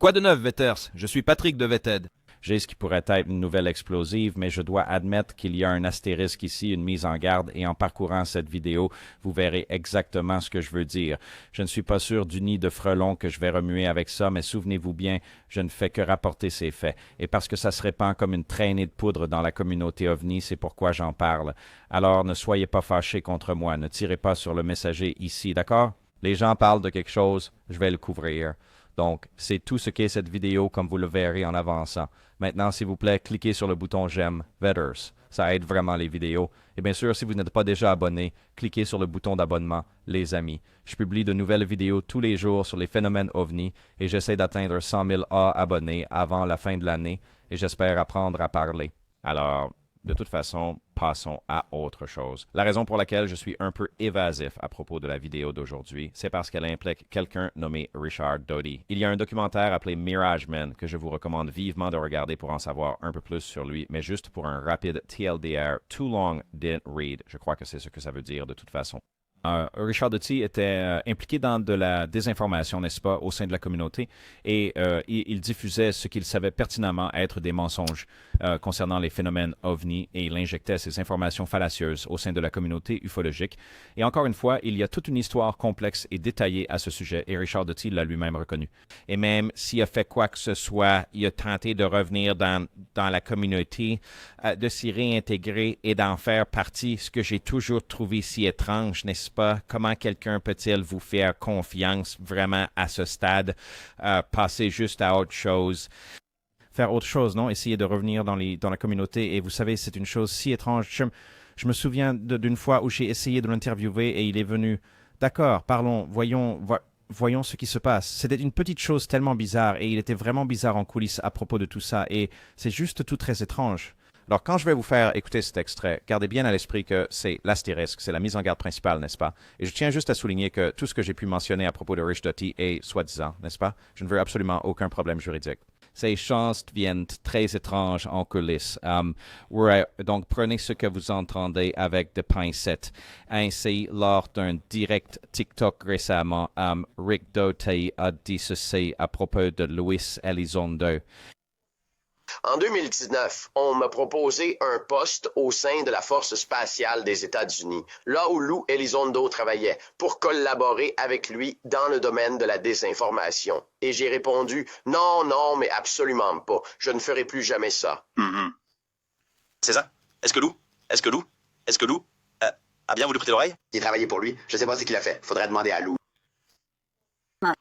Quoi de neuf, Vetters? Je suis Patrick de Vetted. J'ai ce qui pourrait être une nouvelle explosive, mais je dois admettre qu'il y a un astérisque ici, une mise en garde, et en parcourant cette vidéo, vous verrez exactement ce que je veux dire. Je ne suis pas sûr du nid de frelons que je vais remuer avec ça, mais souvenez-vous bien, je ne fais que rapporter ces faits. Et parce que ça se répand comme une traînée de poudre dans la communauté OVNI, c'est pourquoi j'en parle. Alors ne soyez pas fâchés contre moi, ne tirez pas sur le messager ici, d'accord? Les gens parlent de quelque chose, je vais le couvrir. Donc, c'est tout ce qu'est cette vidéo comme vous le verrez en avançant. Maintenant, s'il vous plaît, cliquez sur le bouton j'aime, Vetters. Ça aide vraiment les vidéos. Et bien sûr, si vous n'êtes pas déjà abonné, cliquez sur le bouton d'abonnement, les amis. Je publie de nouvelles vidéos tous les jours sur les phénomènes OVNI et j'essaie d'atteindre 100 000 abonnés avant la fin de l'année et j'espère apprendre à parler. Alors, de toute façon, passons à autre chose. La raison pour laquelle je suis un peu évasif à propos de la vidéo d'aujourd'hui, c'est parce qu'elle implique quelqu'un nommé Richard Doty. Il y a un documentaire appelé Mirage Men que je vous recommande vivement de regarder pour en savoir un peu plus sur lui, mais juste pour un rapide TLDR, Too Long Didn't Read. Je crois que c'est ce que ça veut dire de toute façon. Richard Doty était impliqué dans de la désinformation, n'est-ce pas, au sein de la communauté, et il diffusait ce qu'il savait pertinemment être des mensonges concernant les phénomènes OVNI, et il injectait ces informations fallacieuses au sein de la communauté ufologique. Et encore une fois, il y a toute une histoire complexe et détaillée à ce sujet, et Richard Doty l'a lui-même reconnu. Et même s'il a fait quoi que ce soit, il a tenté de revenir dans la communauté, de s'y réintégrer et d'en faire partie, ce que j'ai toujours trouvé si étrange, n'est-ce pas? Comment quelqu'un peut-il vous faire confiance vraiment à ce stade, passer juste à autre chose? Faire autre chose, non? Essayer de revenir dans la communauté. Et vous savez, c'est une chose si étrange. Je me souviens d'une fois où j'ai essayé de l'interviewer et il est venu. D'accord, parlons, voyons ce qui se passe. C'était une petite chose tellement bizarre et il était vraiment bizarre en coulisses à propos de tout ça. Et c'est juste tout très étrange. Alors, quand je vais vous faire écouter cet extrait, gardez bien à l'esprit que c'est l'astérisque, c'est la mise en garde principale, n'est-ce pas? Et je tiens juste à souligner que tout ce que j'ai pu mentionner à propos de Rich Doty est soi-disant, n'est-ce pas? Je ne veux absolument aucun problème juridique. Ces choses viennent très étranges en coulisses. Donc, prenez ce que vous entendez avec des pincettes. Ainsi, lors d'un direct TikTok récemment, Rick Doty a dit ceci à propos de Luis Elizondo. En 2019, on m'a proposé un poste au sein de la Force spatiale des États-Unis, là où Lou Elizondo travaillait, pour collaborer avec lui dans le domaine de la désinformation. Et j'ai répondu « Non, non, mais absolument pas. Je ne ferai plus jamais ça. » C'est ça? Est-ce que Lou a bien voulu prêter l'oreille? Il travaillait pour lui. Je sais pas ce qu'il a fait. Faudrait demander à Lou.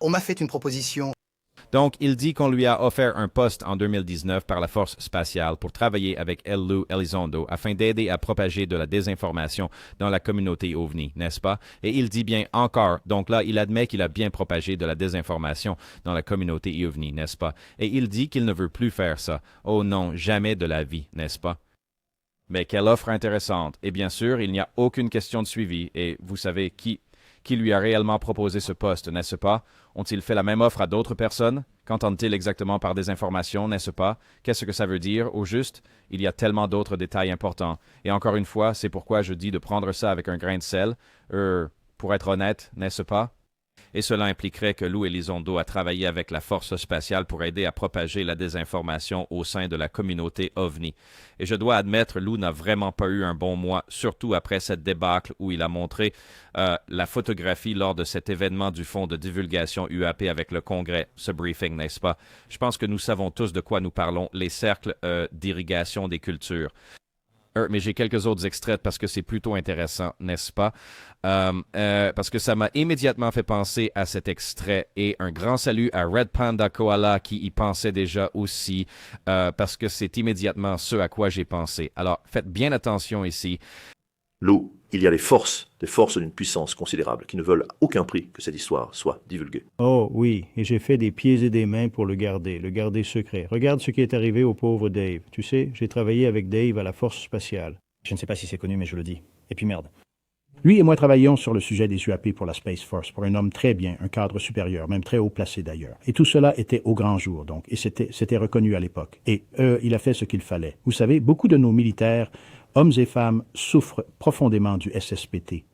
On m'a fait une proposition. Donc, il dit qu'on lui a offert un poste en 2019 par la Force spatiale pour travailler avec Lou Elizondo afin d'aider à propager de la désinformation dans la communauté OVNI, n'est-ce pas? Et il dit bien encore, donc là, il admet qu'il a bien propagé de la désinformation dans la communauté OVNI, n'est-ce pas? Et il dit qu'il ne veut plus faire ça. Oh non, jamais de la vie, n'est-ce pas? Mais quelle offre intéressante. Et bien sûr, il n'y a aucune question de suivi. Et vous savez qui lui a réellement proposé ce poste, n'est-ce pas? Ont-ils fait la même offre à d'autres personnes? Qu'entendent-ils exactement par des informations, n'est-ce pas? Qu'est-ce que ça veut dire, au juste? Il y a tellement d'autres détails importants. Et encore une fois, c'est pourquoi je dis de prendre ça avec un grain de sel. Pour être honnête, n'est-ce pas? Et cela impliquerait que Lou Elizondo a travaillé avec la Force spatiale pour aider à propager la désinformation au sein de la communauté OVNI. Et je dois admettre, Lou n'a vraiment pas eu un bon mois, surtout après cette débâcle où il a montré la photographie lors de cet événement du Fonds de divulgation UAP avec le Congrès, ce briefing, n'est-ce pas? Je pense que nous savons tous de quoi nous parlons, les cercles d'irrigation des cultures. Mais j'ai quelques autres extraits parce que c'est plutôt intéressant, n'est-ce pas? Parce que ça m'a immédiatement fait penser à cet extrait et un grand salut à Red Panda Koala qui y pensait déjà aussi parce que c'est immédiatement ce à quoi j'ai pensé. Alors, faites bien attention ici. Lou, il y a des forces d'une puissance considérable qui ne veulent à aucun prix que cette histoire soit divulguée. Oh oui, et j'ai fait des pieds et des mains pour le garder secret. Regarde ce qui est arrivé au pauvre Dave. Tu sais, j'ai travaillé avec Dave à la Force spatiale. Je ne sais pas si c'est connu, mais je le dis. Et puis merde. Lui et moi travaillions sur le sujet des UAP pour la Space Force, pour un homme très bien, un cadre supérieur, même très haut placé d'ailleurs. Et tout cela était au grand jour, donc, et c'était reconnu à l'époque. Et il a fait ce qu'il fallait. Vous savez, beaucoup de nos militaires, hommes et femmes, souffrent profondément du SSPT.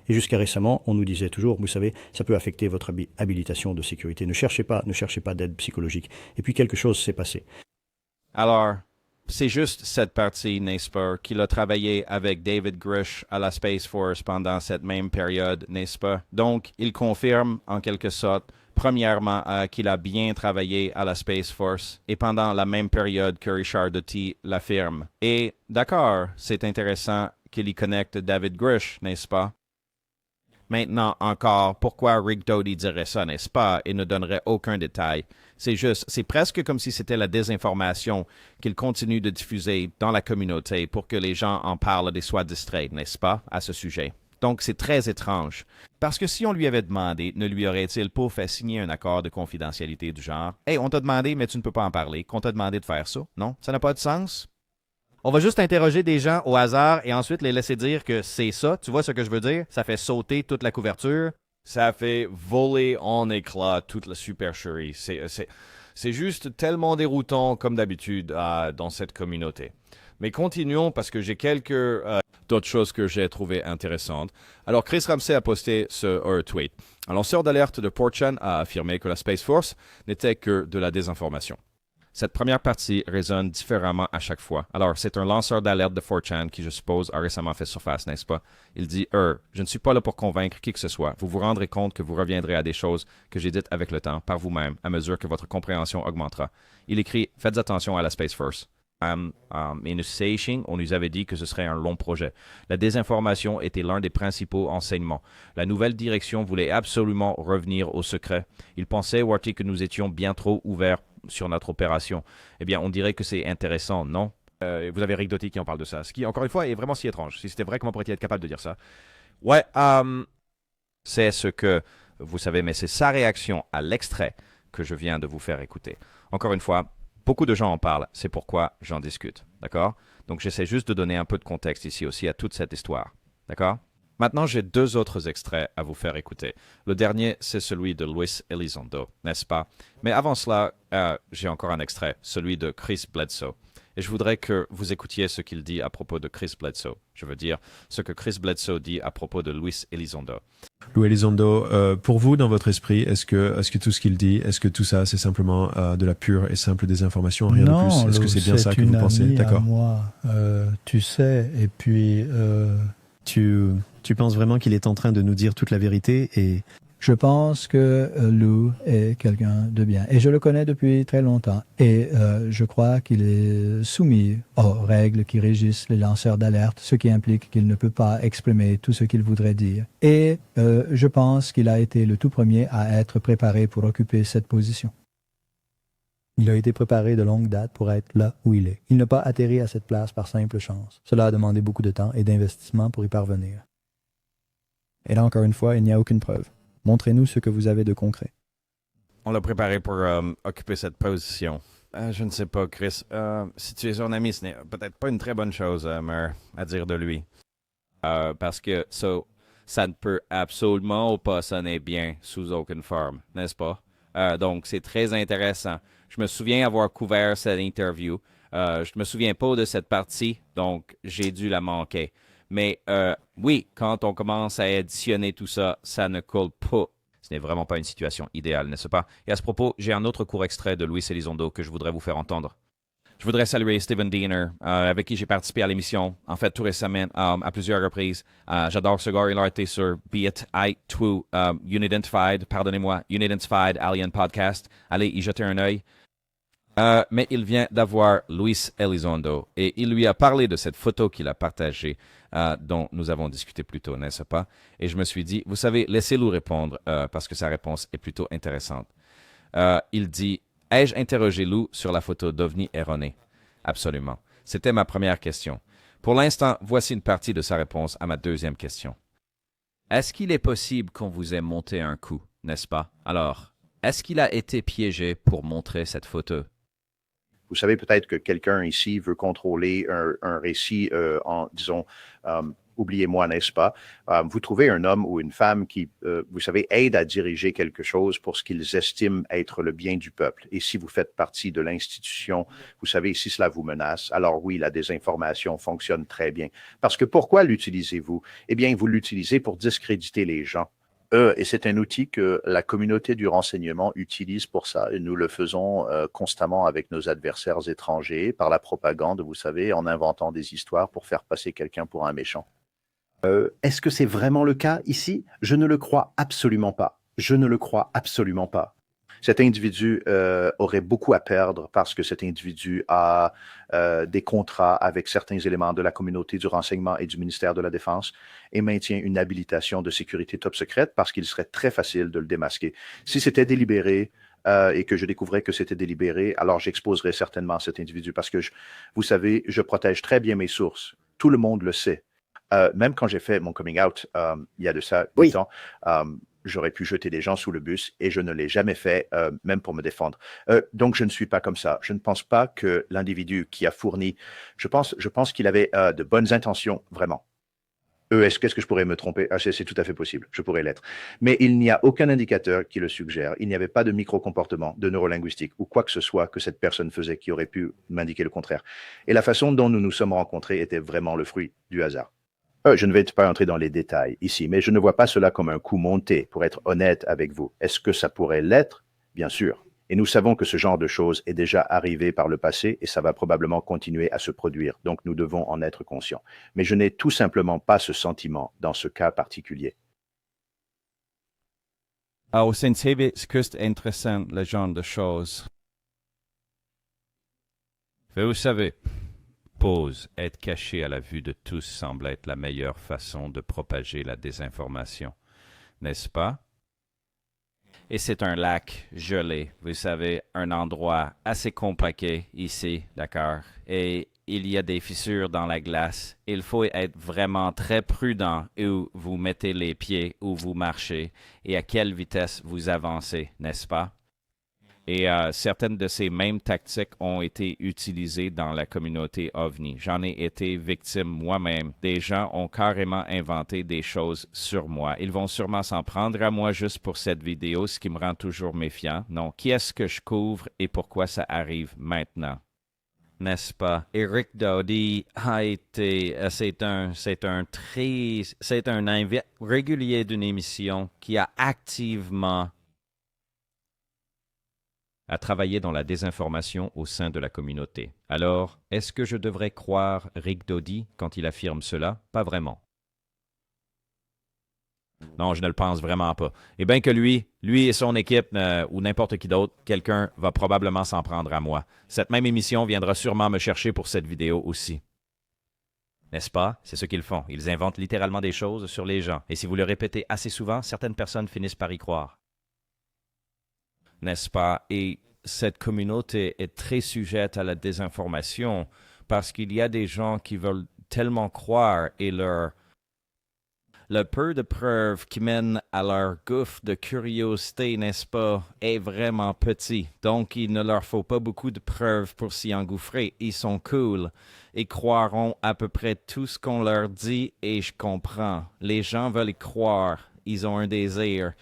Et jusqu'à récemment, on nous disait toujours, vous savez, ça peut affecter votre habilitation de sécurité. Ne cherchez pas d'aide psychologique. Et puis quelque chose s'est passé. Alors, c'est juste cette partie, n'est-ce pas, qu'il a travaillé avec David Grush à la Space Force pendant cette même période, n'est-ce pas? Donc, il confirme, en quelque sorte, premièrement, qu'il a bien travaillé à la Space Force et pendant la même période que Richard Doty l'affirme. Et d'accord, c'est intéressant qu'il y connecte David Grush, n'est-ce pas? Maintenant encore, pourquoi Rick Doty dirait ça, n'est-ce pas, et ne donnerait aucun détail? C'est presque comme si c'était la désinformation qu'il continue de diffuser dans la communauté pour que les gens en parlent et soient distraits, n'est-ce pas, à ce sujet. Donc, c'est très étrange. Parce que si on lui avait demandé, ne lui aurait-il pas fait signer un accord de confidentialité du genre « Hey, on t'a demandé, mais tu ne peux pas en parler, qu'on t'a demandé de faire ça. » Non? Ça n'a pas de sens? On va juste interroger des gens au hasard et ensuite les laisser dire que c'est ça. Tu vois ce que je veux dire? Ça fait sauter toute la couverture. Ça fait voler en éclats toute la supercherie. C'est juste tellement déroutant comme d'habitude dans cette communauté. Mais continuons parce que j'ai quelques d'autres choses que j'ai trouvées intéressantes. Alors, Chris Ramsey a posté ce tweet. Un lanceur d'alerte de 4chan a affirmé que la Space Force n'était que de la désinformation. Cette première partie résonne différemment à chaque fois. Alors, c'est un lanceur d'alerte de 4chan qui, je suppose, a récemment fait surface, n'est-ce pas? Il dit « je ne suis pas là pour convaincre qui que ce soit. Vous vous rendrez compte que vous reviendrez à des choses que j'ai dites avec le temps, par vous-même, à mesure que votre compréhension augmentera. » Il écrit « Faites attention à la Space Force. » Initiation, on nous avait dit que ce serait un long projet. La désinformation était l'un des principaux enseignements. La nouvelle direction voulait absolument revenir au secret. Il pensait, Warty, que nous étions bien trop ouverts sur notre opération. Eh bien, on dirait que c'est intéressant, non? Vous avez Rick Doty qui en parle de ça, ce qui, encore une fois, est vraiment si étrange. Si c'était vrai, comment pourrait-il être capable de dire ça? Ouais, c'est ce que vous savez, mais c'est sa réaction à l'extrait que je viens de vous faire écouter. Encore une fois, beaucoup de gens en parlent, c'est pourquoi j'en discute, d'accord? Donc j'essaie juste de donner un peu de contexte ici aussi à toute cette histoire, d'accord? Maintenant, j'ai deux autres extraits à vous faire écouter. Le dernier, c'est celui de Luis Elizondo, n'est-ce pas? Mais avant cela, j'ai encore un extrait, celui de Chris Bledsoe. Et je voudrais que vous écoutiez ce qu'il dit à propos de Chris Bledsoe. Je veux dire, ce que Chris Bledsoe dit à propos de Luis Elizondo. Luis Elizondo, pour vous, dans votre esprit, est-ce que tout ce qu'il dit, est-ce que tout ça, c'est simplement de la pure et simple désinformation, rien de plus? Est-ce que c'est bien ça que vous pensez? D'accord. Moi, tu sais, et puis tu penses vraiment qu'il est en train de nous dire toute la vérité? Et je pense que Lou est quelqu'un de bien. Et je le connais depuis très longtemps. Et je crois qu'il est soumis aux règles qui régissent les lanceurs d'alerte, ce qui implique qu'il ne peut pas exprimer tout ce qu'il voudrait dire. Et je pense qu'il a été le tout premier à être préparé pour occuper cette position. Il a été préparé de longue date pour être là où il est. Il n'a pas atterri à cette place par simple chance. Cela a demandé beaucoup de temps et d'investissement pour y parvenir. Et là, encore une fois, il n'y a aucune preuve. Montrez-nous ce que vous avez de concret. On l'a préparé pour occuper cette position. Je ne sais pas, Chris. Si tu es son ami, ce n'est peut-être pas une très bonne chose à dire de lui. Parce que ça ne peut absolument pas sonner bien sous aucune forme, n'est-ce pas? Donc, c'est très intéressant. Je me souviens avoir couvert cette interview. Je ne me souviens pas de cette partie, donc j'ai dû la manquer. Mais oui, quand on commence à additionner tout ça, ça ne colle pas. Ce n'est vraiment pas une situation idéale, n'est-ce pas? Et à ce propos, j'ai un autre court extrait de Luis Elizondo que je voudrais vous faire entendre. Je voudrais saluer Steven Diener, avec qui j'ai participé à l'émission, en fait, tout récemment, à plusieurs reprises. J'adore ce gars, il a été sur Be It, I, True, Unidentified, Unidentified Alien Podcast. Allez y jeter un œil. Mais il vient d'avoir Luis Elizondo et il lui a parlé de cette photo qu'il a partagée dont nous avons discuté plus tôt, n'est-ce pas? Et je me suis dit, vous savez, laissez-le répondre parce que sa réponse est plutôt intéressante. Il dit, ai-je interrogé Lou sur la photo d'OVNI erronée? Absolument. C'était ma première question. Pour l'instant, voici une partie de sa réponse à ma deuxième question. Est-ce qu'il est possible qu'on vous ait monté un coup, n'est-ce pas? Alors, est-ce qu'il a été piégé pour montrer cette photo? Vous savez peut-être que quelqu'un ici veut contrôler un récit en, disons, oubliez-moi, n'est-ce pas? Vous trouvez un homme ou une femme qui, vous savez, aide à diriger quelque chose pour ce qu'ils estiment être le bien du peuple. Et si vous faites partie de l'institution, vous savez, si cela vous menace, alors oui, la désinformation fonctionne très bien. Parce que pourquoi l'utilisez-vous? Eh bien, vous l'utilisez pour discréditer les gens. Et c'est un outil que la communauté du renseignement utilise pour ça. Et nous le faisons constamment avec nos adversaires étrangers, par la propagande, vous savez, en inventant des histoires pour faire passer quelqu'un pour un méchant. Est-ce que c'est vraiment le cas ici? Je ne le crois absolument pas. Je ne le crois absolument pas. Cet individu aurait beaucoup à perdre parce que cet individu a des contrats avec certains éléments de la communauté du renseignement et du ministère de la Défense et maintient une habilitation de sécurité top secrète parce qu'il serait très facile de le démasquer. Si c'était délibéré et que je découvrais que c'était délibéré, alors j'exposerais certainement cet individu parce que, vous savez, je protège très bien mes sources. Tout le monde le sait. Même quand j'ai fait mon coming out, il y a de ça 8 ans, j'aurais pu jeter des gens sous le bus et je ne l'ai jamais fait, même pour me défendre. Donc, je ne suis pas comme ça. Je ne pense pas que l'individu qui a fourni, je pense qu'il avait de bonnes intentions, vraiment. Qu'est-ce que je pourrais me tromper? C'est tout à fait possible, je pourrais l'être. Mais il n'y a aucun indicateur qui le suggère. Il n'y avait pas de micro-comportement, de neurolinguistique ou quoi que ce soit que cette personne faisait qui aurait pu m'indiquer le contraire. Et la façon dont nous nous sommes rencontrés était vraiment le fruit du hasard. Je ne vais pas entrer dans les détails ici, mais je ne vois pas cela comme un coup monté, pour être honnête avec vous. Est-ce que ça pourrait l'être? Bien sûr. Et nous savons que ce genre de choses est déjà arrivé par le passé et ça va probablement continuer à se produire. Donc nous devons en être conscients. Mais je n'ai tout simplement pas ce sentiment dans ce cas particulier. C'est intéressant, le genre de choses. Vous savez, être caché à la vue de tous semble être la meilleure façon de propager la désinformation, n'est-ce pas? Et c'est un lac gelé, vous savez, un endroit assez compliqué ici, d'accord? Et il y a des fissures dans la glace. Il faut être vraiment très prudent où vous mettez les pieds, où vous marchez et à quelle vitesse vous avancez, n'est-ce pas? Et certaines de ces mêmes tactiques ont été utilisées dans la communauté OVNI. J'en ai été victime moi-même. Des gens ont carrément inventé des choses sur moi. Ils vont sûrement s'en prendre à moi juste pour cette vidéo, ce qui me rend toujours méfiant. Non, qui est-ce que je couvre et pourquoi ça arrive maintenant? N'est-ce pas? Eric Dowdy a été, c'est un invité régulier d'une émission qui a activement à travailler dans la désinformation au sein de la communauté. Alors, est-ce que je devrais croire Rick Dowdy quand il affirme cela? Pas vraiment. Non, je ne le pense vraiment pas. Et bien que lui et son équipe, ou n'importe qui d'autre, quelqu'un va probablement s'en prendre à moi. Cette même émission viendra sûrement me chercher pour cette vidéo aussi. N'est-ce pas? C'est ce qu'ils font. Ils inventent littéralement des choses sur les gens. Et si vous le répétez assez souvent, certaines personnes finissent par y croire. N'est-ce pas? Et cette communauté est très sujette à la désinformation parce qu'il y a des gens qui veulent tellement croire et le peu de preuves qui mènent à leur gouffre de curiosité, n'est-ce pas, est vraiment petit. Donc, il ne leur faut pas beaucoup de preuves pour s'y engouffrer. Ils sont cool et croiront à peu près tout ce qu'on leur dit et je comprends. Les gens veulent y croire. Ils ont un désir.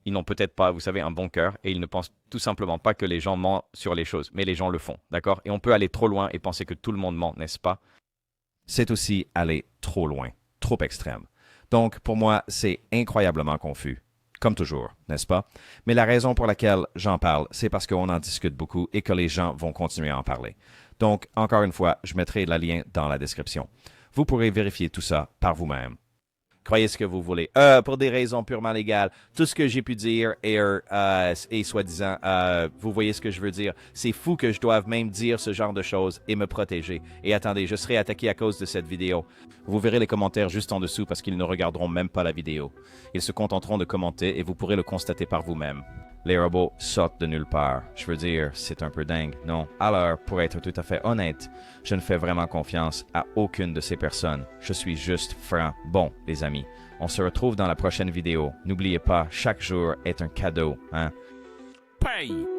Ils n'ont peut-être pas, vous savez, un bon cœur et ils ne pensent tout simplement pas que les gens mentent sur les choses. Mais les gens le font, d'accord? Et on peut aller trop loin et penser que tout le monde ment, n'est-ce pas? C'est aussi aller trop loin, trop extrême. Donc, pour moi, c'est incroyablement confus, comme toujours, n'est-ce pas? Mais la raison pour laquelle j'en parle, c'est parce qu'on en discute beaucoup et que les gens vont continuer à en parler. Donc, encore une fois, je mettrai le lien dans la description. Vous pourrez vérifier tout ça par vous-même. Croyez ce que vous voulez. Pour des raisons purement légales, tout ce que j'ai pu dire est soi-disant, vous voyez ce que je veux dire. C'est fou que je doive même dire ce genre de choses et me protéger. Et attendez, je serai attaqué à cause de cette vidéo. Vous verrez les commentaires juste en dessous parce qu'ils ne regarderont même pas la vidéo. Ils se contenteront de commenter et vous pourrez le constater par vous-même. Les robots sortent de nulle part. Je veux dire, c'est un peu dingue, non? Alors, pour être tout à fait honnête, je ne fais vraiment confiance à aucune de ces personnes. Je suis juste franc. Bon, les amis, on se retrouve dans la prochaine vidéo. N'oubliez pas, chaque jour est un cadeau, hein? Paye!